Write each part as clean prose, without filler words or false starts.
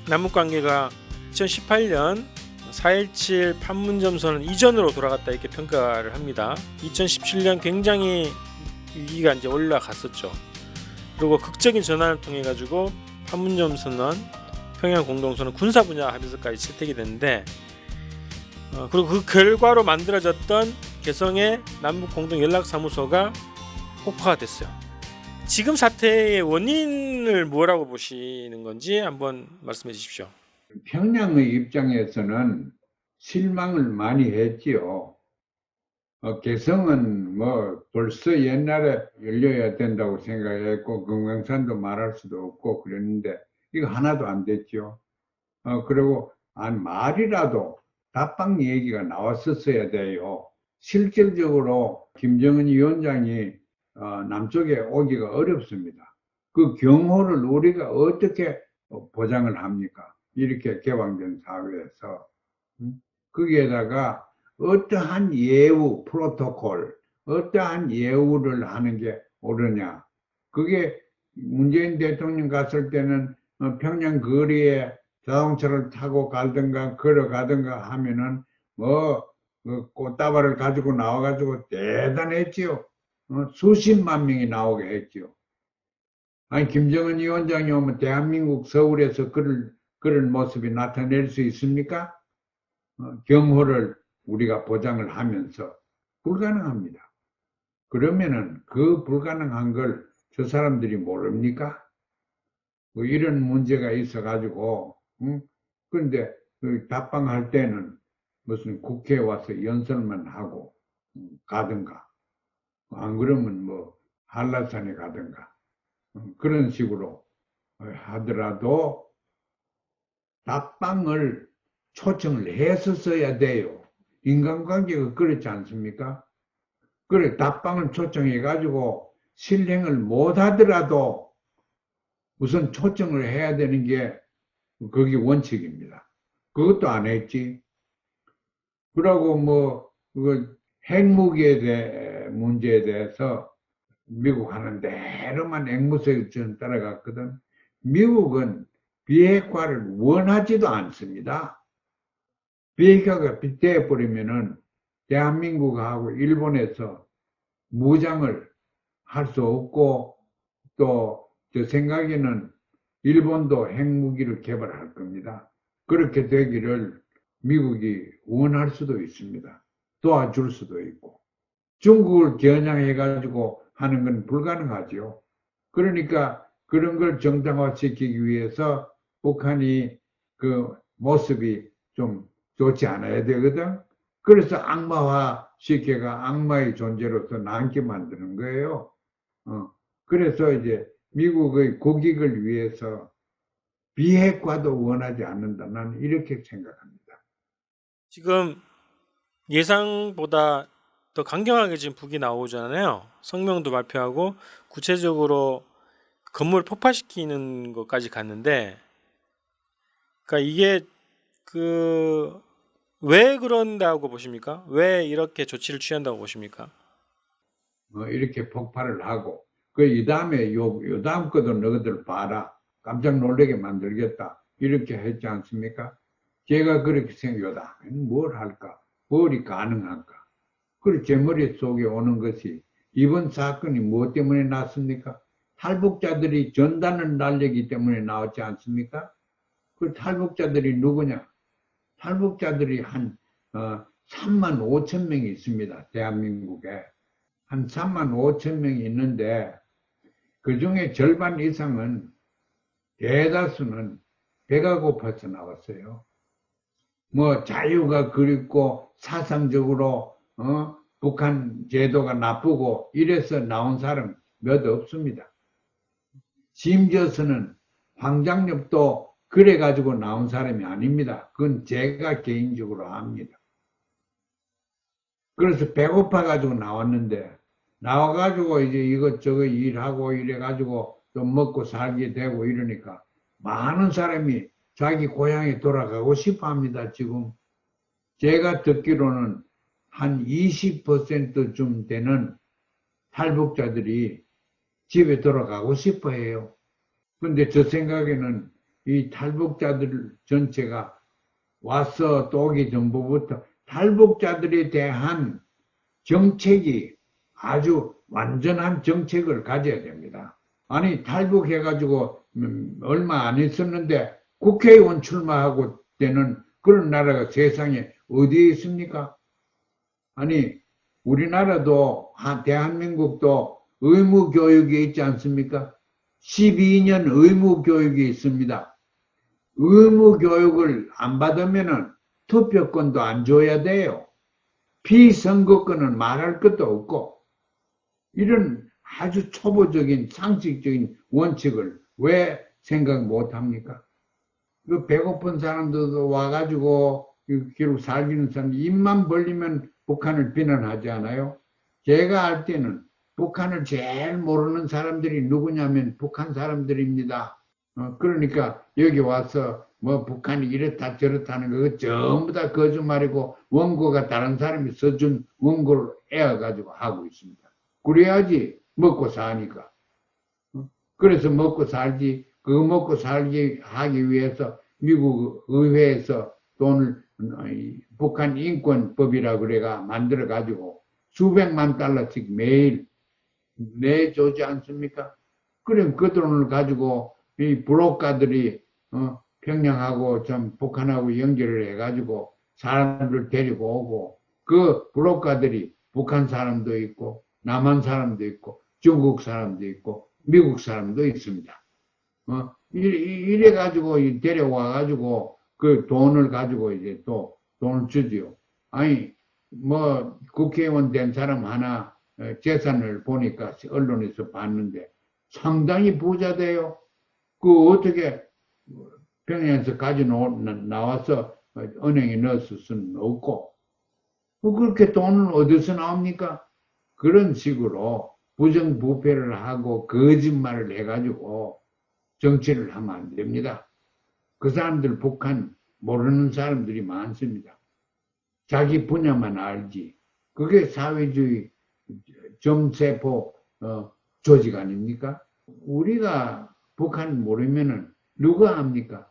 남북관계가 2018년 4.17 판문점 선언 이전으로 돌아갔다 이렇게 평가를 합니다. 2017년 굉장히 위기가 이제 올라갔었죠. 그리고 극적인 전환을 통해 가지고 판문점 선언, 평양 공동선언, 군사 분야 합의서까지 채택이 됐는데, 그리고 그 결과로 만들어졌던 개성의 남북 공동 연락사무소가 폭파가 됐어요. 지금 사태의 원인을 뭐라고 보시는 건지 한번 말씀해 주십시오. 평양의 입장에서는 실망을 많이 했지요. 개성은 뭐 벌써 옛날에 열려야 된다고 생각했고, 금강산도 말할 수도 없고 그랬는데 이거 하나도 안 됐죠. 그리고 한 말이라도 답방 얘기가 나왔었어야 돼요. 실질적으로 김정은 위원장이 남쪽에 오기가 어렵습니다. 그 경호를 우리가 어떻게 보장을 합니까? 이렇게 개방된 사회에서. 거기에다가 어떠한 예우, 프로토콜, 어떠한 예우를 하는 게 옳으냐. 그게 문재인 대통령 갔을 때는 평양 거리에 자동차를 타고 가든가 걸어가든가 하면은 꽃다발을 가지고 나와가지고 대단했지요. 수십만 명이 나오게 했지요. 아니, 김정은 위원장이 오면 대한민국 서울에서 그런 모습이 나타낼 수 있습니까? 경호를 우리가 보장을 하면서 불가능합니다. 그러면은 그 불가능한 걸 저 사람들이 모릅니까? 뭐 이런 문제가 있어가지고, 그런데 그 답방할 때는 무슨 국회에 와서 연설만 하고 가든가, 안 그러면 뭐 한라산에 가든가, 그런 식으로 하더라도 답방을 초청을 했었어야 돼요. 인간관계가 그렇지 않습니까? 그래, 답방을 초청해가지고 실행을 못하더라도 우선 초청을 해야 되는 게 그게 원칙입니다. 그것도 안 했지. 그러고 그 핵무기에 문제에 대해서 미국 하는 대로만 앵무새 따라갔거든. 미국은 비핵화를 원하지도 않습니다. 비핵화가 되어버리면은 대한민국하고 일본에서 무장을 할 수 없고, 또 제 생각에는 일본도 핵무기를 개발할 겁니다. 그렇게 되기를 미국이 원할 수도 있습니다. 도와줄 수도 있고. 중국을 겨냥해가지고 하는 건 불가능하죠. 그러니까 그런 걸 정당화시키기 위해서 북한이 그 모습이 좀 좋지 않아야 되거든. 그래서 악마화 시켜가 악마의 존재로서 남게 만드는 거예요. 그래서 이제 미국의 국익을 위해서 비핵화도 원하지 않는다. 나는 이렇게 생각합니다. 지금 예상보다 더 강경하게 지금 북이 나오잖아요. 성명도 발표하고 구체적으로 건물 폭파시키는 것까지 갔는데, 그러니까 이게 왜 그런다고 보십니까? 왜 이렇게 조치를 취한다고 보십니까? 이렇게 폭발을 하고, 이 다음에 요 다음 것도 너희들 봐라. 깜짝 놀라게 만들겠다. 이렇게 했지 않습니까? 제가 그렇게 생각하다. 뭘 할까? 뭘이 가능할까? 그리고 제 머릿속에 오는 것이 이번 사건이 무엇 때문에 났습니까? 탈북자들이 전단을 날리기 때문에 나왔지 않습니까? 그 탈북자들이 누구냐? 탈북자들이 한 3만 5천 명이 있습니다. 대한민국에. 한 3만 5천 명이 있는데 그 중에 절반 이상은, 대다수는 배가 고파서 나왔어요. 뭐 자유가 그립고 사상적으로 북한 제도가 나쁘고 이래서 나온 사람 몇 없습니다. 심지어서는 황장엽도 그래가지고 나온 사람이 아닙니다. 그건 제가 개인적으로 압니다. 그래서 배고파가지고 나왔는데, 나와가지고 이제 이것저것 일하고 이래가지고 좀 먹고 살게 되고 이러니까 많은 사람이 자기 고향에 돌아가고 싶어 합니다, 지금. 제가 듣기로는 한 20%쯤 되는 탈북자들이 집에 돌아가고 싶어 해요. 근데 저 생각에는 이 탈북자들 전체가 와서 또 오기 전부터 탈북자들에 대한 정책이 아주 완전한 정책을 가져야 됩니다. 아니 탈북해가지고 얼마 안 있었는데 국회의원 출마하고 되는 그런 나라가 세상에 어디에 있습니까? 아니 우리나라도 대한민국도 의무교육이 있지 않습니까? 12년 의무교육이 있습니다. 의무교육을 안 받으면 투표권도 안 줘야 돼요. 피선거권은 말할 것도 없고 이런 아주 초보적인 상식적인 원칙을 왜 생각 못합니까? 그 배고픈 사람들도 와가지고 기록 살기는 사람 입만 벌리면 북한을 비난하지 않아요? 제가 알 때는 북한을 제일 모르는 사람들이 누구냐면 북한 사람들입니다. 그러니까 여기 와서 뭐 북한이 이렇다 저렇다는 거 전부 다 거짓말이고 원고가 다른 사람이 써준 원고를 애워가지고 하고 있습니다. 그래야지 먹고 사니까. 그래서 먹고 살지. 그거 먹고 살기 하기 위해서 미국 의회에서 돈을 북한 인권법이라 그래가 만들어 가지고 수백만 달러씩 매일 내주지 않습니까? 그럼 그 돈을 가지고 이 블록가들이 평양하고 좀 북한하고 연결을 해가지고 사람들 데리고 오고 그 블록가들이 북한 사람도 있고 남한 사람도 있고 중국 사람도 있고 미국 사람도 있습니다. 이래 가지고 데려와 가지고 그 돈을 가지고 이제 또 돈을 주지요. 아니 뭐 국회의원 된 사람 하나 재산을 보니까 언론에서 봤는데 상당히 부자 돼요. 그 어떻게 평양에서 가져 나와서 은행에 넣었을 수는 없고 그렇게 돈은 어디서 나옵니까? 그런 식으로 부정부패를 하고 거짓말을 해가지고 정치를 하면 안 됩니다. 그 사람들 북한 모르는 사람들이 많습니다. 자기 분야만 알지. 그게 사회주의 점세포 조직 아닙니까? 우리가 북한 모르면은 누가 합니까?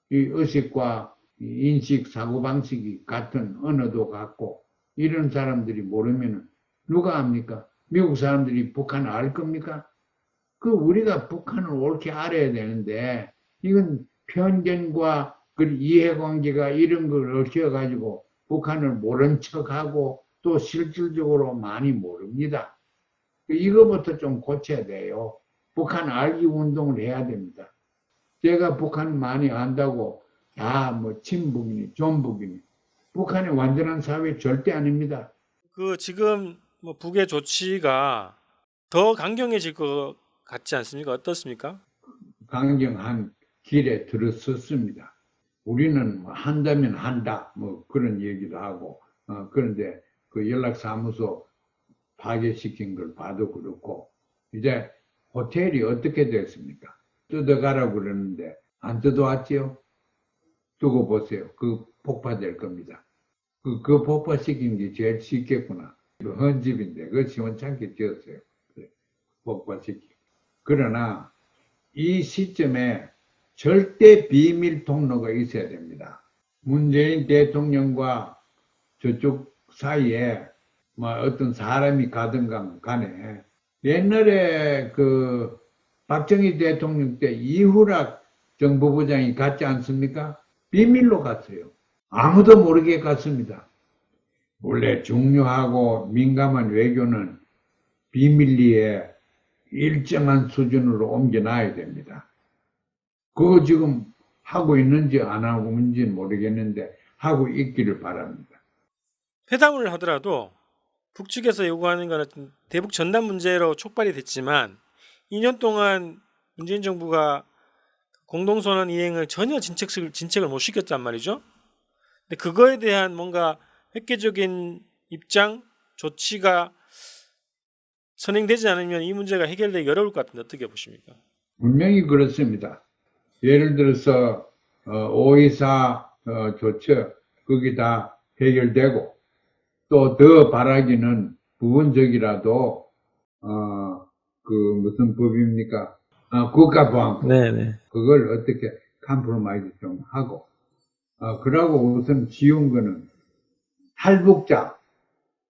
이 의식과 인식, 사고방식이 같은 언어도 같고 이런 사람들이 모르면은 누가 합니까? 미국 사람들이 북한을 알 겁니까? 그 우리가 북한을 옳게 알아야 되는데 이건 편견과 그 이해관계가 이런 걸 얽혀가지고 북한을 모른 척하고 또 실질적으로 많이 모릅니다. 이거부터 좀 고쳐야 돼요. 북한 알기 운동을 해야 됩니다. 제가 북한 많이 안다고 다 뭐 친북이니 존북이니 북한의 완전한 사회 절대 아닙니다. 그 지금 뭐 북의 조치가 더 강경해질 것 같지 않습니까? 어떻습니까? 강경한 길에 들어섰습니다. 우리는 뭐 한다면 한다 뭐 그런 얘기도 하고 그런데 그 연락사무소 파괴시킨 걸 봐도 그렇고 이제 호텔이 어떻게 됐습니까? 뜯어가라고 그러는데 안 뜯어왔지요? 두고 보세요. 그 폭파될 겁니다. 그 폭파시킨 게 제일 쉽겠구나. 그 헌집인데 그거 시원찮게 지었어요. 폭파시키. 그러나 이 시점에 절대 비밀 통로가 있어야 됩니다. 문재인 대통령과 저쪽 사이에 뭐 어떤 사람이 가든가 간에 옛날에 그 박정희 대통령 때 이후락 정보부장이 갔지 않습니까? 비밀로 갔어요. 아무도 모르게 갔습니다. 원래 중요하고 민감한 외교는 비밀리에 일정한 수준으로 옮겨놔야 됩니다. 그거 지금 하고 있는지 안 하고 있는지는 모르겠는데 하고 있기를 바랍니다. 회담을 하더라도 북측에서 요구하는 것은 대북 전단 문제로 촉발이 됐지만 2년 동안 문재인 정부가 공동선언 이행을 전혀 진척을 못 시켰단 말이죠. 근데 그거에 대한 뭔가 획기적인 입장, 조치가 선행되지 않으면 이 문제가 해결되기 어려울 것 같은데 어떻게 보십니까? 분명히 그렇습니다. 예를 들어서 5.24 조처 거기 다 해결되고 또 더 바라기는 부분적이라도 그 무슨 법입니까? 국가보안법 네네. 그걸 어떻게 컴프로마이즈 좀 하고, 그러고 우선 지운 거는 탈북자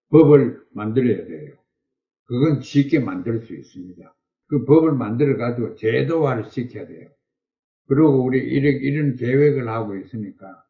법을 만들어야 돼요. 그건 쉽게 만들 수 있습니다. 그 법을 만들어 가지고 제도화를 시켜야 돼요. 그리고 우리 이런 계획을 하고 있으니까,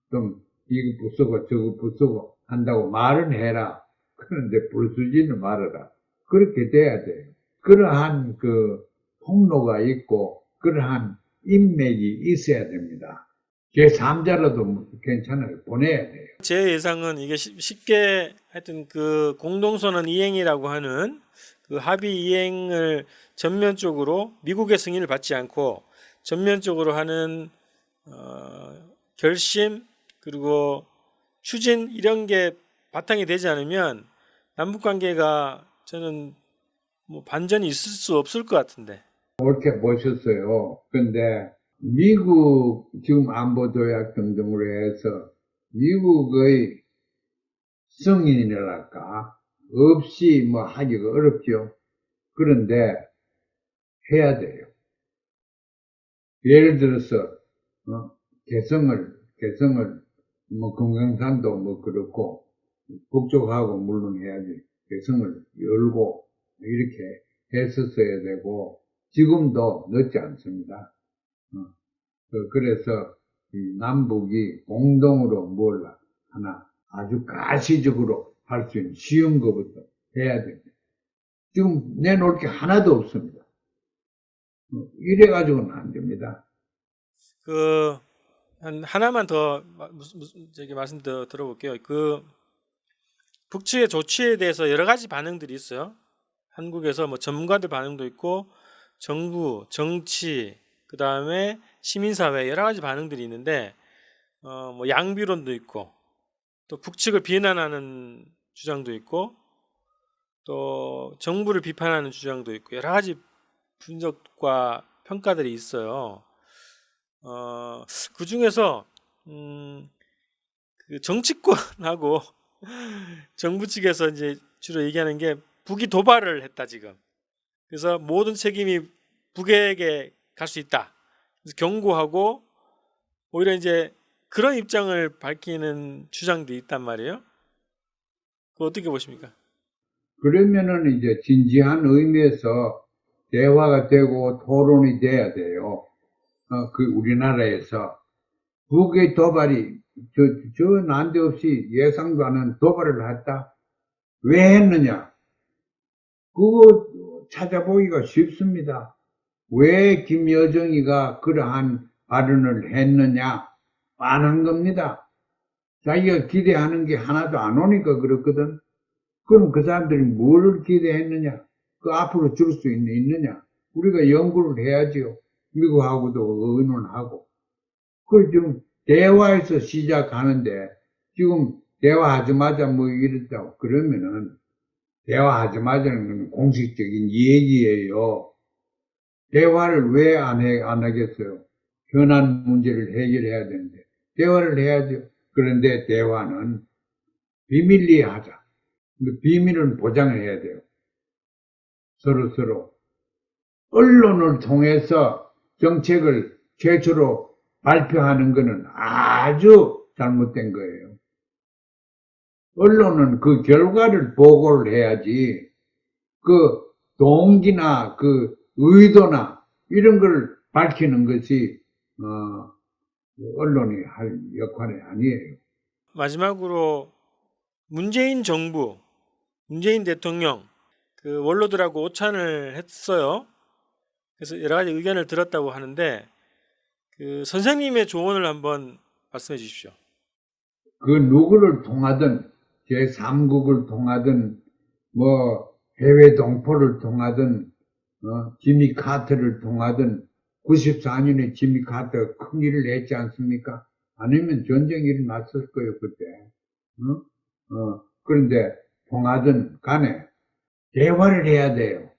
좀 이거 부수고 저거 부수고 한다고 말은 해라. 그런데 부수지는 말아라. 그렇게 돼야 돼요. 그러한 그 통로가 있고, 그러한 인맥이 있어야 됩니다. 제3자로도 괜찮아요. 보내야 돼요. 제 예상은 이게 쉽게 하여튼 그 공동선언 이행이라고 하는 그 합의 이행을 전면적으로 미국의 승인을 받지 않고 전면적으로 하는 결심 그리고 추진 이런 게 바탕이 되지 않으면 남북 관계가 저는 뭐 반전이 있을 수 없을 것 같은데. 옳게 보셨어요. 근데 미국 지금 안보조약 등등으로 해서 미국의 승인이랄까 없이 뭐 하기가 어렵죠. 그런데 해야 돼요. 예를 들어서 개성을 뭐 금강산도 뭐 그렇고 북쪽하고 물론 해야지 개성을 열고 이렇게 했었어야 되고 지금도 늦지 않습니다. 그래서 이 남북이 공동으로 뭘 하나 아주 가시적으로 할 수 있는 쉬운 것부터 해야 됩니다. 지금 내놓을 게 하나도 없습니다. 이래가지고는 안 됩니다. 그 하나만 더 저기 말씀 더 들어볼게요. 그 북측의 조치에 대해서 여러 가지 반응들이 있어요. 한국에서 뭐 전문가들 반응도 있고 정부, 정치, 그 다음에 시민사회 여러 가지 반응들이 있는데 뭐 양비론도 있고 또 북측을 비난하는 주장도 있고 또 정부를 비판하는 주장도 있고 여러 가지 분석과 평가들이 있어요. 그 중에서 그 정치권하고 정부 측에서 이제 주로 얘기하는 게 북이 도발을 했다 지금. 그래서 모든 책임이 북에게 갈 수 있다. 그래서 경고하고 오히려 이제 그런 입장을 밝히는 주장도 있단 말이에요. 그거 어떻게 보십니까? 그러면은 이제 진지한 의미에서 대화가 되고 토론이 돼야 돼요. 그 우리나라에서 북의 도발이 저 난데없이 예상도 않은 도발을 했다. 왜 했느냐? 그거 찾아보기가 쉽습니다. 왜 김여정이가 그러한 발언을 했느냐? 빤한 겁니다. 자기가 기대하는 게 하나도 안 오니까 그렇거든. 그럼 그 사람들이 뭘 기대했느냐? 그 앞으로 줄 수 있느냐? 우리가 연구를 해야지요. 미국하고도 의논하고. 그 지금 대화에서 시작하는데 지금 대화하자마자 뭐 이랬다고 그러면은 대화하자마자는 건 공식적인 얘기예요. 대화를 왜 안 하겠어요? 현안 문제를 해결해야 되는데 대화를 해야죠. 그런데 대화는 비밀리에 하자. 비밀은 보장을 해야 돼요. 서로. 언론을 통해서 정책을 최초로 발표하는 것은 아주 잘못된 거예요. 언론은 그 결과를 보고를 해야지, 그 동기나 그 의도나 이런 걸 밝히는 것이, 언론이 할 역할이 아니에요. 마지막으로 문재인 정부, 문재인 대통령 그 원로들하고 오찬을 했어요. 그래서 여러 가지 의견을 들었다고 하는데 그 선생님의 조언을 한번 말씀해 주십시오. 그 누구를 통하든, 제3국을 통하든, 뭐, 해외 동포를 통하든, 지미 카터를 통하든, 94년에 지미 카터가 큰 일을 했지 않습니까? 아니면 전쟁이 일어났을 거예요, 그때. 그런데 통하든 간에 대화를 해야 돼요.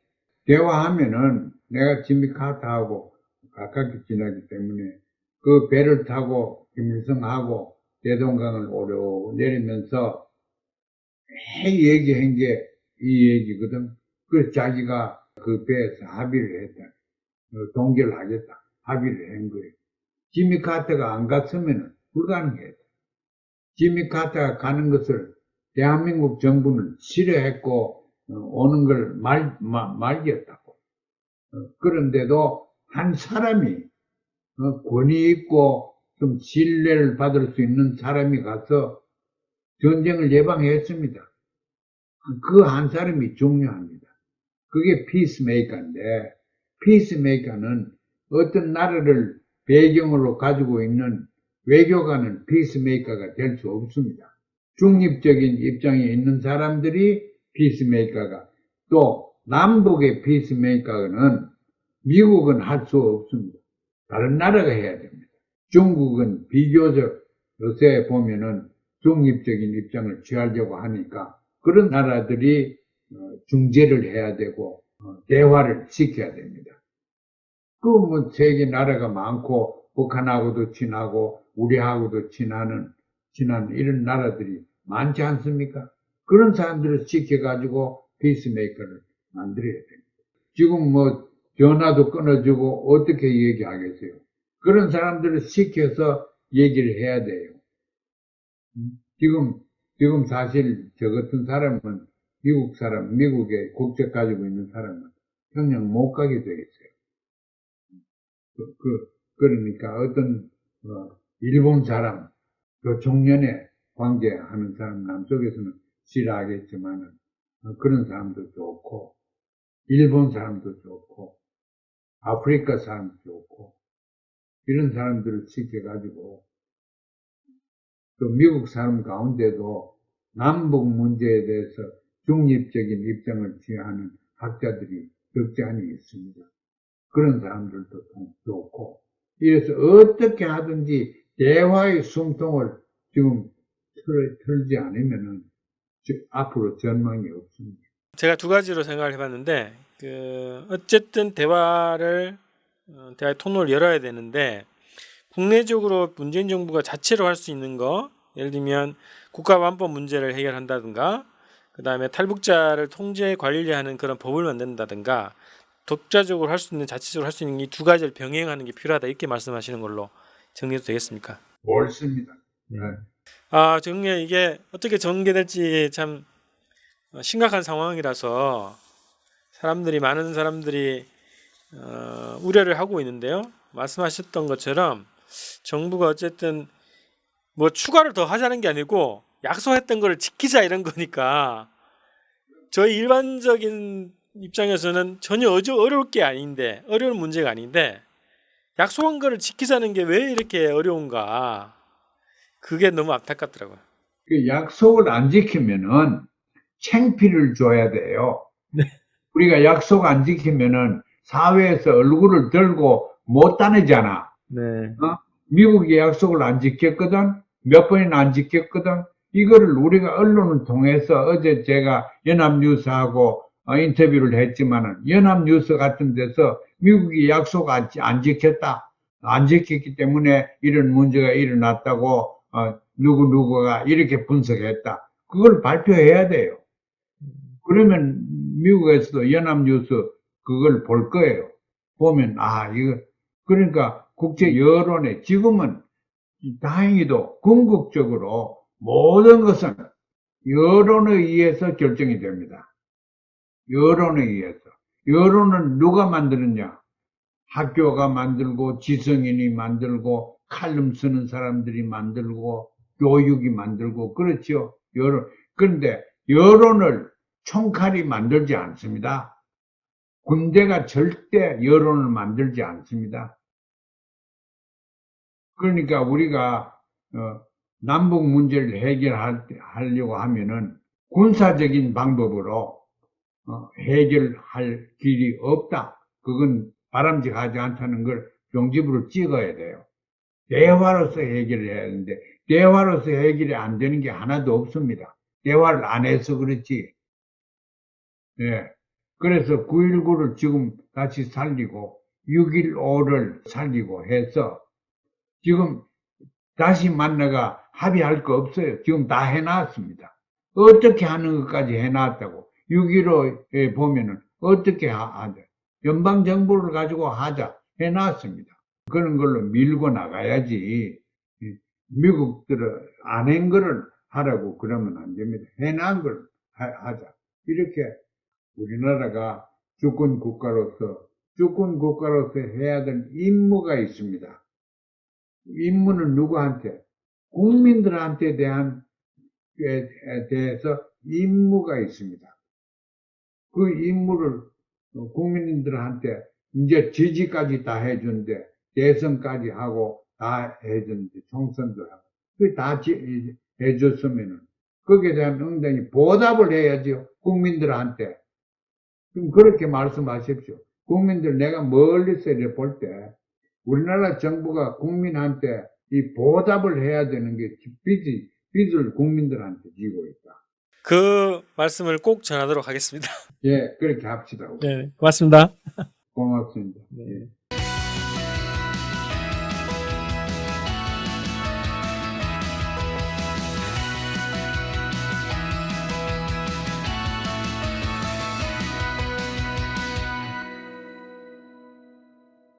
대화하면은 내가 지미 카터하고 가깝게 지나기 때문에 그 배를 타고 김일성하고 대동강을 오려 내리면서 매 얘기한 게 이 얘기거든. 그래서 자기가 그 배에서 합의를 했다. 동결을 하겠다. 합의를 한 거예요. 지미 카터가 안 갔으면 불가능해요. 지미 카터가 가는 것을 대한민국 정부는 싫어했고 오는 걸 말렸다고. 그런데도 한 사람이 권위 있고 좀 신뢰를 받을 수 있는 사람이 가서 전쟁을 예방했습니다. 그 한 사람이 중요합니다. 그게 피스메이커인데, 피스메이커는 어떤 나라를 배경으로 가지고 있는 외교관은 피스메이커가 될 수 없습니다. 중립적인 입장에 있는 사람들이 피스메이커가, 또 남북의 피스메이커는 미국은 할 수 없습니다. 다른 나라가 해야 됩니다. 중국은 비교적 요새 보면은 중립적인 입장을 취하려고 하니까 그런 나라들이 중재를 해야 되고 대화를 시켜야 됩니다. 그 뭐 세계 나라가 많고 북한하고도 친하고 우리하고도 친한 이런 나라들이 많지 않습니까? 그런 사람들을 시켜가지고 피스메이커를 만들어야 됩니다. 지금 뭐 전화도 끊어주고 어떻게 얘기하겠어요? 그런 사람들을 시켜서 얘기를 해야 돼요. 지금 사실 저 같은 사람은 미국 사람, 미국에 국적 가지고 있는 사람은 평양 못 가게 되겠어요. 그러니까 어떤, 일본 사람, 또 종년에 관계하는 사람 남쪽에서는 싫어하겠지만은, 그런 사람도 좋고, 일본 사람도 좋고, 아프리카 사람도 좋고, 이런 사람들을 시켜가지고, 또 미국 사람 가운데도 남북 문제에 대해서 중립적인 입장을 취하는 학자들이 적지 않이 있습니다. 그런 사람들도 좋고, 이래서 어떻게 하든지 대화의 숨통을 지금 틀지 않으면은 앞으로 전망이 없습니다. 제가 두 가지로 생각을 해봤는데, 어쨌든 대화의 통로를 열어야 되는데, 국내적으로 문재인 정부가 자체로 할 수 있는 거, 예를 들면 국가안보 문제를 해결한다든가, 그 다음에 탈북자를 통제 관리하는 그런 법을 만든다든가, 독자적으로 할 수 있는, 자체적으로 할 수 있는 이 두 가지를 병행하는 게 필요하다, 이렇게 말씀하시는 걸로 정리해도 되겠습니까? 옳습니다. 네. 정말 이게 어떻게 전개될지 참 심각한 상황이라서 많은 사람들이 우려를 하고 있는데요. 말씀하셨던 것처럼 정부가 어쨌든 뭐 추가를 더 하자는 게 아니고 약속했던 거를 지키자 이런 거니까 저희 일반적인 입장에서는 전혀 어려울 게 아닌데, 어려운 문제가 아닌데 약속한 거를 지키자는 게 왜 이렇게 어려운가, 그게 너무 안타깝더라고요. 그 약속을 안 지키면은 창피를 줘야 돼요. 네. 우리가 약속 안 지키면은 사회에서 얼굴을 들고 못 다니잖아. 네. 미국이 약속을 안 지켰거든. 몇 번이나 안 지켰거든. 이거를 우리가 언론을 통해서 어제 제가 연합뉴스하고 인터뷰를 했지만은 연합뉴스 같은 데서 미국이 약속 안 지켰다. 안 지켰기 때문에 이런 문제가 일어났다고 누구누구가 이렇게 분석했다. 그걸 발표해야 돼요. 그러면 미국에서도 연합뉴스 그걸 볼 거예요. 보면 이거 그러니까 국제 여론에 지금은 다행히도 궁극적으로 모든 것은 여론에 의해서 결정이 됩니다. 여론에 의해서. 여론은 누가 만드느냐? 학교가 만들고 지성인이 만들고 칼럼 쓰는 사람들이 만들고 교육이 만들고 그렇죠. 그런데 여론을 총칼이 만들지 않습니다. 군대가 절대 여론을 만들지 않습니다. 그러니까 우리가 남북 문제를 해결하려고 하면은 군사적인 방법으로 해결할 길이 없다. 그건 바람직하지 않다는 걸 종지부를 찍어야 돼요. 대화로서 해결을 해야 하는데 대화로서 해결이 안 되는 게 하나도 없습니다. 대화를 안 해서 그렇지. 예. 그래서 9.19를 지금 다시 살리고 6.15를 살리고 해서 지금 다시 만나가 합의할 거 없어요. 지금 다 해놨습니다. 어떻게 하는 것까지 해놨다고. 6.15에 보면은 어떻게 하자. 연방정부를 가지고 하자. 해놨습니다. 그런 걸로 밀고 나가야지. 미국들은 안 한 거를 하라고 그러면 안 됩니다. 해난 걸 하자. 이렇게 우리나라가 주권 국가로서 해야 될 임무가 있습니다. 임무는 누구한테? 국민들한테 대해서 임무가 있습니다. 그 임무를 국민들한테 이제 지지까지 다 해준대, 대선까지 하고 다 해준대, 총선도 하고, 그 다 해줬으면은 거기에 대한 응당이 보답을 해야죠, 국민들한테. 그럼 그렇게 말씀하십시오. 국민들, 내가 멀리서 이렇게 볼 때, 우리나라 정부가 국민한테 이 보답을 해야 되는 게 빚을 국민들한테 지고 있다. 그 말씀을 꼭 전하도록 하겠습니다. 예, 그렇게 합시다. 네, 고맙습니다. 고맙습니다. 네. 예.